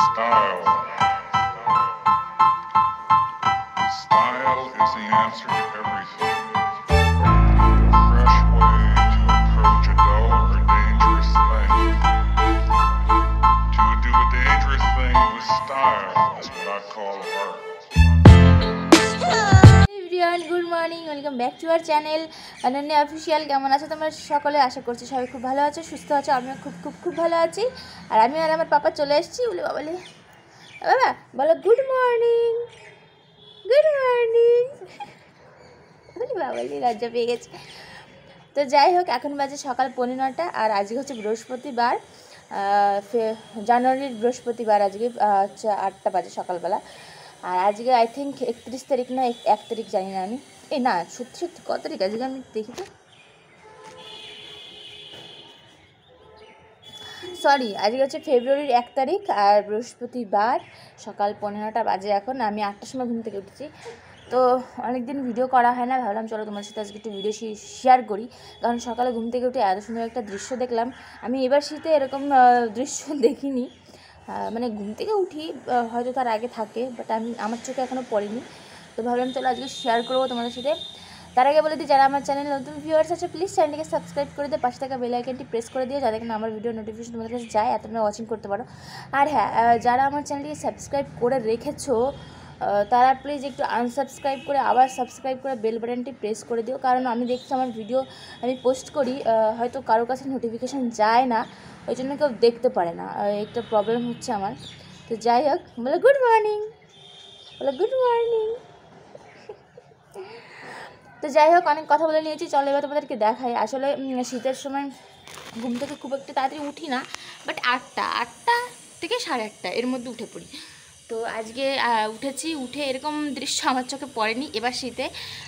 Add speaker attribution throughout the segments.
Speaker 1: Style. Style is the answer to everything. A fresh way to approach a dull or dangerous thing. To do a dangerous thing with style is what I call art.
Speaker 2: Everyone, good morning, welcome back to our channel Ananya official. কেমন আছো তোমরা সকলে? আশা করছি সবাই খুব ভালো আছো, সুস্থ আছো। আমিও খুব খুব খুব ভালো আছি। আর আমি আর আমার পাপা চলে এসেছি। বলে বাবালে, বাবা বলো গুড মর্নিং, গুড মর্নিং। বলি বাবালি লজ্জা পেয়ে গেছে। তো যাই হোক, এখন বাজে সকাল 9:15 আর আজকে হচ্ছে বৃহস্পতিবার, জানুয়ারির বৃহস্পতিবার। আজকে হচ্ছে 8টা বাজে সকালবেলা। আর আজকে আই থিঙ্ক 31 তারিখ না 1 তারিখ, জানি না আমি। এই না, সত্যি সত্যি কত তারিখ আজকে আমি দেখি তো। সরি, আজকে হচ্ছে ফেব্রুয়ারির 1 তারিখ আর বৃহস্পতিবার। সকাল 15টা বাজে এখন। আমি 8টার সময় ঘুম থেকে উঠেছি। তো অনেকদিন ভিডিও করা হয় না, ভাবলাম চলো তোমার সাথে আজকে একটু ভিডিও শেয়ার করি। কারণ সকালে ঘুম থেকে উঠে এত সুন্দর একটা দৃশ্য দেখলাম। আমি এবার শীতে এরকম দৃশ্য দেখিনি। মানে ঘুম থেকে উঠি, হয়তো তার আগে থাকে, বাট আমার চোখে এখনও পড়েনি। তো ভাবলাম চলো আজকে শেয়ার করবো তোমাদের সাথে। তার আগে বলে দিই, যারা আমার চ্যানেল নতুন ভিউয়ার্স আছে প্লিজ চ্যানেলটিকে সাবস্ক্রাইব করে দিয়ে পাশে থাকা বেল আইকনটি প্রেস করে দিও, যাতে কিনা আমার ভিডিও নোটিফিকেশন তোমাদের কাছে যায় আর তোমরা ওয়াচিং করতে পারো। আর হ্যাঁ, যারা আমার চ্যানেলটিকে সাবস্ক্রাইব করে রেখেছো তারা প্লিজ একটু আনসাবস্ক্রাইব করে আবার সাবস্ক্রাইব করে বেল বাটনটি প্রেস করে দিও। কারণ আমি দেখছি আমার ভিডিও আমি পোস্ট করি, হয়তো কারোর কাছে নোটিফিকেশান যায় না, ওই জন্য কেউ দেখতে পারে না। একটা প্রবলেম হচ্ছে আমার। তো যাই হোক, বলো গুড মর্নিং, বলো গুড মর্নিং। তো যাই হোক, অনেক কথা বলে নিয়েছি, চলো এবার তোমাদেরকে দেখাই। আসলে শীতের সময় ঘুম থেকে খুব একটা তাড়াতাড়ি উঠি না, বাট 8টা থেকে 8:30 এর মধ্যে উঠে পড়ি। তো আজকে উঠেছি, উঠে এরকম দৃশ্য আমার চোখে পড়েনি এবার শীতে।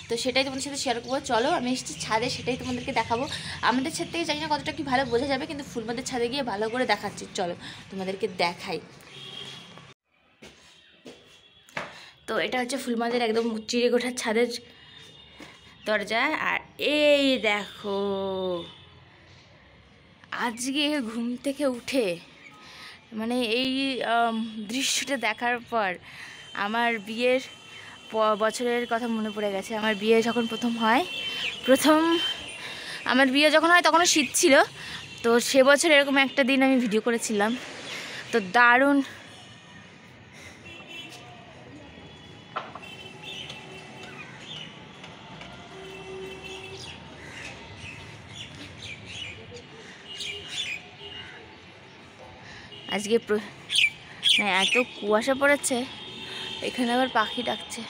Speaker 2: তো সেটাই তোমাদের সাথে শেয়ার করবো। চলো আমি এসেছি ছাদে, সেটাই তোমাদেরকে দেখাবো। আমাদের ছাদ থেকে জানি না কতটা কি ভালো বোঝা যাবে, কিন্তু ফুলমাদের ছাদে গিয়ে ভালো করে দেখাচ্ছি। চলো তোমাদেরকে দেখাই। তো এটা হচ্ছে ফুলমাদের একদম চিড়ে গোঠার ছাদের দরজা। আর এই দেখো, আজকে ঘুম থেকে উঠে মানে এই দৃশ্যটা দেখার পর আমার বিয়ের বছরের কথা মনে পড়ে গেছে। আমার বিয়ে যখন আমার বিয়ে যখন হয় তখনও শীত ছিল। তো সে বছর এরকম একটা দিন আমি ভিডিও করেছিলাম। তো দারুণ আজকে এত কুয়াশা পড়েছে, এখানে আবার পাখি ডাকছে।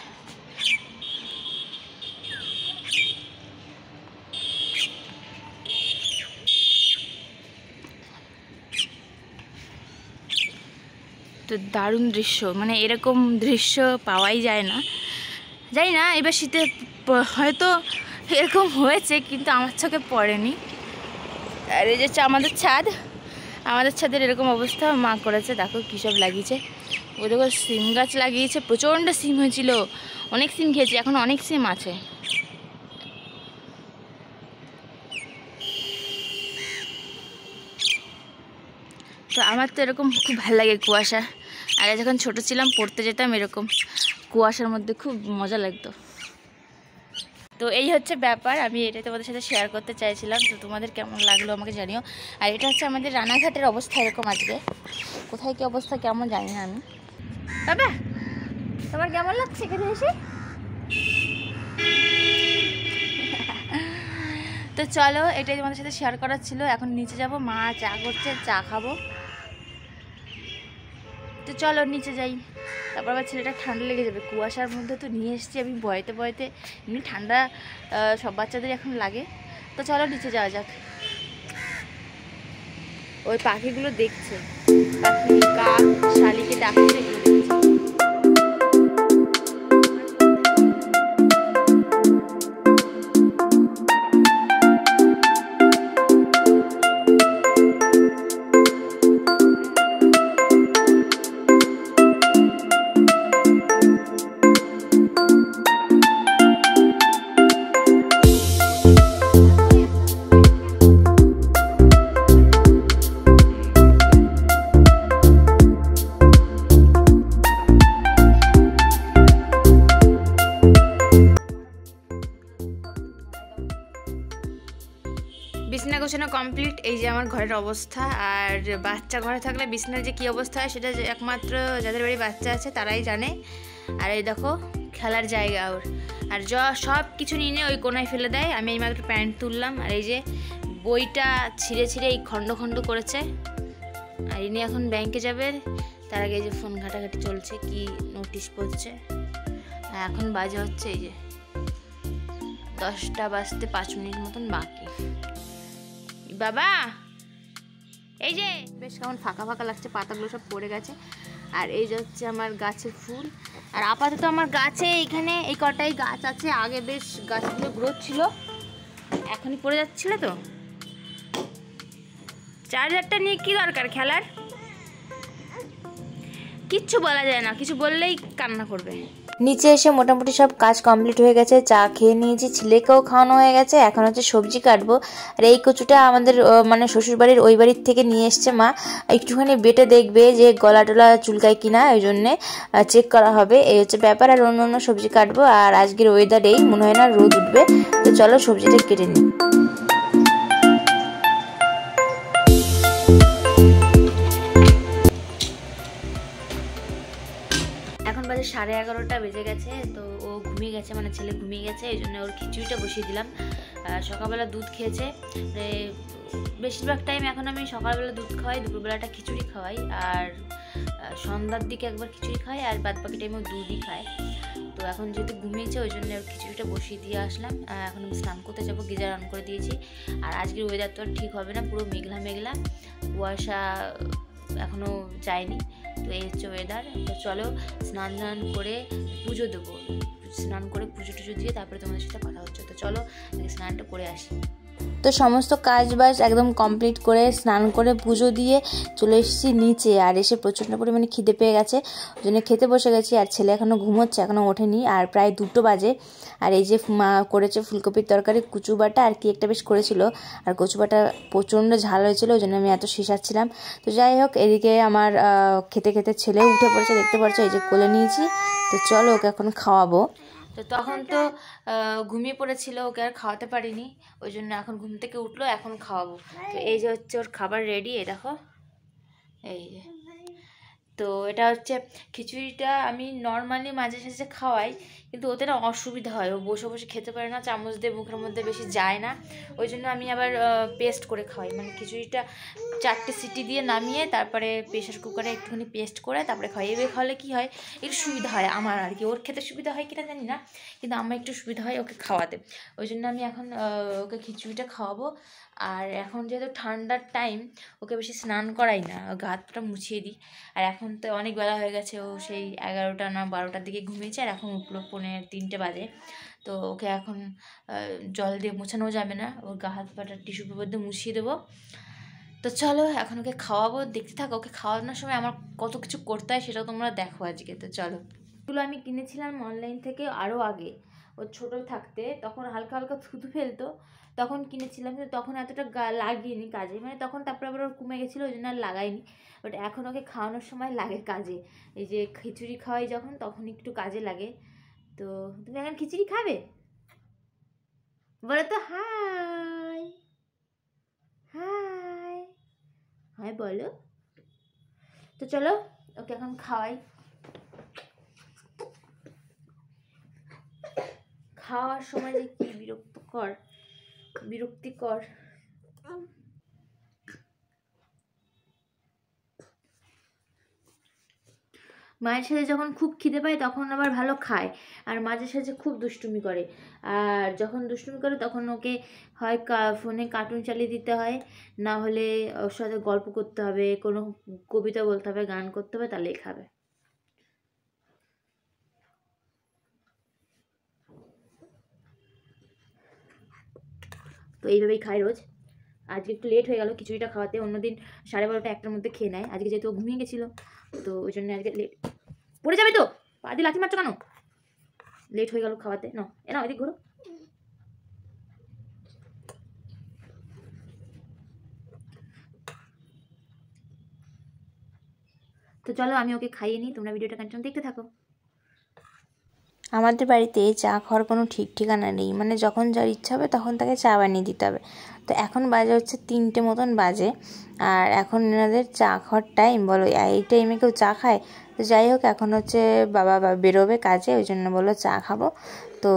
Speaker 2: তো দারুণ দৃশ্য, মানে এরকম দৃশ্য পাওয়াই যায় না। জানি না এবার শীতে হয়তো এরকম হয়েছে, কিন্তু আমার চোখে পড়েনি। আর এই যে আমাদের ছাদের এরকম অবস্থা মা করেছে। দেখো কী সব লাগিয়েছে। ও দেখো সিম গাছ লাগিয়েছে, প্রচণ্ড সিম হয়েছিল, অনেক সিম খেয়েছি, এখন অনেক সিম আছে। তো আমার তো এরকম খুব ভালো লাগে কুয়াশা। আগে যখন ছোট ছিলাম পড়তে যেতাম, এরকম কুয়াশার মধ্যে খুব মজা লাগতো। তো এই হচ্ছে ব্যাপার, আমি এটাই তোমাদের সাথে শেয়ার করতে চাইছিলাম। তো তোমাদের কেমন লাগলো আমাকে জানিও। আর এটা হচ্ছে আমাদের রানাঘাটের অবস্থা এরকম আজকে। কোথায় কী অবস্থা কেমন জানি না আমি। বাবা তোমার কেমন লাগছে এখানে এসে? তো চলো, এটাই তোমাদের সাথে শেয়ার করার ছিল। এখন নিচে যাব, মা চা করছে, চা খাবো। তো চলো নিচে যাই, তারপর আবার ছেলেটা ঠান্ডা লেগে যাবে। কুয়াশার মধ্যে তো নিয়ে এসেছি আমি বয়েতে, এমনি ঠান্ডা সব বাচ্চাদের এখন লাগে। তো চলো নিচে যাওয়া যাক। ওই পাখিগুলো দেখছে, পাখি কাক শালিকে ডাকছে। গোছানো কমপ্লিট। এই যে আমার ঘরের অবস্থা, আর বাচ্চা ঘরে থাকলে বিছানার যে কী অবস্থা হয় সেটা একমাত্র যাদের বাড়ি বাচ্চা আছে তারাই জানে। আর এই দেখো খেলার জায়গা ওর, আর সব কিছু নিয়ে ওই কোনায় ফেলে দেয়। আমি এইমাত্র প্যান্ট তুললাম, আর এই যে বইটা ছিঁড়ে ছিঁড়ে এই খণ্ড খণ্ড করেছে। আর ইনি এখন ব্যাংকে যাবে, তার আগে এই যে ফোন ঘাটাঘাটি চলছে, কি নোটিশ পড়ছে। আর এখন বাজে হচ্ছে এই যে 10টা বাজতে 5 মিনিট মতন বাকি। বাবা এই যে বেশ কেমন ফাঁকা ফাঁকা লাগছে, পাতাগুলো সব পড়ে গেছে। আর এই যে হচ্ছে আমার গাছের ফুল। আর আপাতত আমার গাছে এইখানে এই কটাই গাছ আছে, আগে বেশ গাছগুলো গ্রোথ ছিল, এখনই পড়ে যাচ্ছিল। তো চার্জারটা নিয়ে কি দরকার খেলার, কিচ্ছু বলা যায় না, কিছু বললেই কান্না করবে। নিচে এসে মোটামুটি সব কাজ কমপ্লিট হয়ে গেছে, চা খেয়ে নিয়েছি, ছেলেকেও খাওয়ানো হয়ে গেছে। এখন হচ্ছে সবজি কাটবো। আর এই কচুটা আমাদের মানে শ্বশুরবাড়ির ওই বাড়ির থেকে নিয়ে এসছে মা, একটুখানি বেটে দেখবে যে গলা টলা চুলকায় কিনা, ওই জন্যে চেক করা হবে। এই হচ্ছে ব্যাপার। আর অন্য অন্য সবজি কাটবো। আর আজকের ওয়েদারেই মনে হয় না রোদ উঠবে, তো চলো সবজিটা কেটে নিই। বাজে 11:30 বেজে গেছে। তো ও ঘুমিয়ে গেছে, মানে ছেলে ঘুমিয়ে গেছে, এই জন্য ওর খিচুড়িটা বসিয়ে দিলাম। সকালবেলা দুধ খেয়েছে, বেশিরভাগ টাইম এখন আমি সকালবেলা দুধ খাওয়াই, দুপুরবেলাটা খিচুড়ি খাওয়াই, আর সন্ধ্যার দিকে একবার খিচুড়ি খাই, আর বাদ বাকি টাইমও দুধই খায়। তো এখন যেহেতু ঘুমিয়েছে ওই জন্য ওর খিচুড়িটা বসিয়ে দিয়ে আসলাম। এখন আমি স্নান করতে যাবো, গিজার অন করে দিয়েছি। আর আজকের ওয়েদার তো আর ঠিক হবে না, পুরো মেঘলা মেঘলা, কুয়াশা এখনও যায়নি। তো এই হচ্ছে ওয়েদার। তো চলো স্নান টান করে পুজো দেবো, স্নান করে পুজো টুজো দিয়ে তারপরে তোমাদের সাথে কথা হচ্ছে। তো চলো স্নানটা করে আসি। তো সমস্ত কাজ বাজ একদম কমপ্লিট করে স্নান করে পুজো দিয়ে চলে এসেছি নিচে। আর এসে প্রচণ্ড পরিমাণে খিদে পেয়ে গেছে, ওই জন্য খেতে বসে গেছি। আর ছেলে এখনও ঘুমোচ্ছে, এখনও ওঠেনি। আর প্রায় 2টো বাজে। আর এই যে মা করেছে ফুলকপির তরকারি, কুচু বাটা আর কি একটা বেশ করেছিল। আর কচু বাটা প্রচণ্ড ঝাল হয়েছিল, ওই জন্য আমি এত শিশাচ্ছিলাম। তো যাই হোক, এদিকে আমার খেতে খেতে ছেলে উঠে পড়েছে, দেখতে পাচ্ছ, এই যে কোলে নিয়েছি। তো চলো ওকে এখন খাওয়াবো। তো তখন তো ঘুমিয়ে পড়েছিল, ওকে আর খাওয়াতে পারিনি, ওই জন্য এখন ঘুম থেকে উঠলো, এখন খাওয়াবো। তো এই যে হচ্ছে ওর খাবার রেডি, এই দেখো, এই যে। তো এটা হচ্ছে খিচুড়িটা আমি নর্মালি মাঝে সাঝে খাওয়াই, কিন্তু ওতে না অসুবিধা হয়, ও বসে বসে খেতে পারে না, চামচ দিয়ে মুখের মধ্যে বেশি যায় না, ওই জন্য আমি আবার পেস্ট করে খাওয়াই। মানে খিচুড়িটা 4টে সিটি দিয়ে নামিয়ে তারপরে প্রেশার কুকারে একটুখানি পেস্ট করে তারপরে খাওয়াই। এভাবে খাওয়ালে কী হয়, একটু সুবিধা হয় আমার আর কি, ওর খেতে সুবিধা হয় কিনা জানি না, কিন্তু আমার একটু সুবিধা হয় ওকে খাওয়াতে, ওই জন্য আমি এখন ওকে খিচুড়িটা খাওয়াবো। আর এখন যেহেতু ঠান্ডার টাইম, ওকে বেশি স্নান করাই না, গা হাতটা মুছিয়ে দিই। আর এখন তো অনেক বেলা হয়ে গেছে, ও সেই 11টা না 12টার দিকে ঘুমিয়েছে, আর এখন উঠলো 2:45 বাজে। তো ওকে এখন জল দিয়ে মোছানো যাবে না, ওর গা হাত পাটা টিস্যু পেপার দিয়ে মুছিয়ে দেবো। তো চলো এখন ওকে খাওয়াবো, দেখতে থাকো। ওকে খাওয়ানোর সময় আমার কত কিছু করতে হয় সেটাও তোমরা দেখো আজকে। তো চলো, এগুলো আমি কিনেছিলাম অনলাইন থেকে আরও আগে, ও ছোটো থাকতে, তখন হালকা হালকা থুতু ফেলতো, তখন কিনেছিলাম, কিন্তু তখন এতটা লাগিয়েনি কাজে, মানে তখন তারপরে আবার ওর কমে গেছিলো, ওই জন্য আর লাগাইনি। বাট এখন ওকে খাওয়ানোর সময় লাগে কাজে, এই যে খিচুড়ি খাওয়াই যখন, তখন একটু কাজে লাগে। তো তুমি এখন খিচুড়ি খাবে? বলো তো হাই হাই, হাই বলো। তো চলো ওকে এখন খাওয়াই। খাওয়ার সময় যে কি বিরক্তিকর। মায়ের সাথে যখন খুব খিদে পায় তখন আবার ভালো খায়, আর মাঝে সাঝে খুব দুষ্টুমি করে। আর যখন দুষ্টুমি করে তখন ওকে হয় ফোনে কার্টুন চালিয়ে দিতে হয়, না হলে ওর সাথে গল্প করতে হবে, কোনো কবিতা বলতে হবে, গান করতে হবে, তাহলেই খাবে। তো এইভাবেই খায় রোজ। আজকে একটু লেট হয়ে গেল খিচুড়িটা খাওয়াতে, অন্যদিন 12:30 1টার মধ্যে খেয়ে নেয়, আজকে যেহেতু ও ঘুমিয়ে গেছিলো, তো ওই জন্য আজকে লেট। পড়ে যাবে তো, পা দিয়ে লাথি মারছো কেন? লেট হয়ে গেল খাওয়াতে। না এদিক ঘোরো। তো চলো আমি ওকে খাইয়ে নিই, তোমরা ভিডিওটা কন্টিনিউ দেখতে থাকো। আমাদের বাড়িতে চা খাওয়ার কোনো ঠিক ঠিকানা নেই, মানে যখন যার ইচ্ছা হবে তখন তাকে চা বানিয়ে দিতে হবে। তো এখন বাজে হচ্ছে 3টে মতন বাজে, আর এখন এনাদের চা খাওয়ার টাইম। বলো এই টাইমে কেউ চা খায়? তো যাই হোক, এখন হচ্ছে বাবা বেরোবে কাজে, ওই জন্য বললো চা খাবো, তো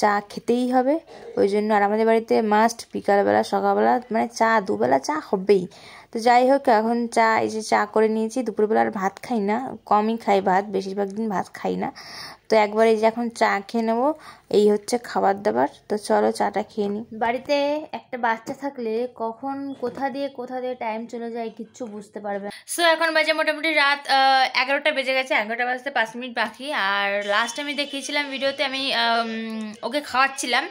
Speaker 2: চা খেতেই হবে ওই জন্য। আর আমাদের বাড়িতে মাস্ট বিকালবেলা সকালবেলা মানে চা, দুবেলা চা হবেই। তো যাই হোক, এখন চা, এই যে চা করে নিয়েছি। দুপুরবেলা আর ভাত খাই না, কমই খাই ভাত, বেশিরভাগ দিন ভাত খাই না। তো একবার এই যে এখন চা খেয়ে নেবো, এই হচ্ছে খাবার দাবার। তো চলো চাটা খেয়ে নিই। বাড়িতে একটা বাচ্চা থাকলে কখন কোথা দিয়ে টাইম চলে যায় কিচ্ছু বুঝতে পারবে না। সো এখন বাজে মোটামুটি রাত 11টা বেজে গেছে, 11টা বাজতে 5 মিনিট বাকি। আর লাস্ট আমি দেখিয়েছিলাম ভিডিওতে, আমি ওকে খাওয়াচ্ছিলাম।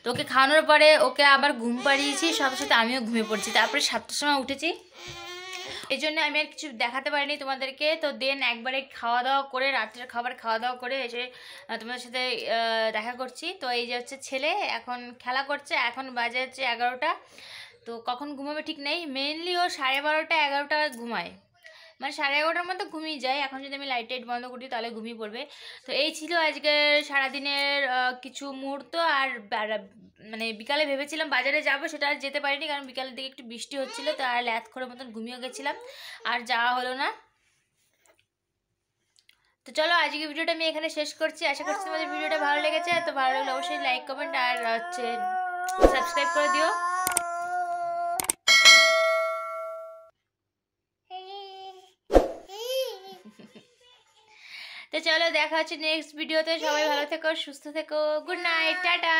Speaker 2: তো ওকে খাওয়ানোর পরে ওকে আবার ঘুম পাড়িয়েছি, সাথে সাথে আমিও ঘুমিয়ে পড়ছি। তারপরে 7টার সময় উঠেছি, এই জন্য আমি আর কিছু দেখাতে পারিনি তোমাদেরকে। তো দেন একবারে খাওয়া দাওয়া করে, রাত্রের খাবার খাওয়া দাওয়া করে এসে তোমাদের সাথে দেখা করছি। তো এই যে হচ্ছে ছেলে এখন খেলা করছে, এখন বাজে হচ্ছে 11টা। তো কখন ঘুমাবে ঠিক নেই, মেনলি ও 12:30 11টা ঘুমায়, মানে 11:30টার মধ্যে ঘুমিয়ে যায়। এখন যদি আমি লাইট টাইট বন্ধ করি তাহলে ঘুমিয়ে পড়বে। তো এই ছিল আজকে সারাদিনের কিছু মুহূর্ত। আর মানে বিকালে ভেবেছিলাম বাজারে যাব, সেটা আর যেতে পারিনি, কারণ বিকালের দিকে একটু বৃষ্টি হচ্ছিল। তো আর ল্যাথ করে মতন ঘুমিয়ে গেছিলাম, আর যাওয়া হলো না। তো চলো আজকে ভিডিওটা আমি এখানে শেষ করছি। আশা করছি তোমাদের ভিডিওটা ভালো লেগেছে। তো ভালো লাগলে অবশ্যই লাইক কমেন্ট আর হচ্ছে সাবস্ক্রাইব করে দিও। তো চলো দেখা হচ্ছে নেক্সট ভিডিওতে। সবাই ভালো থেকো, সুস্থ থেকো, গুড নাইট, টাটা।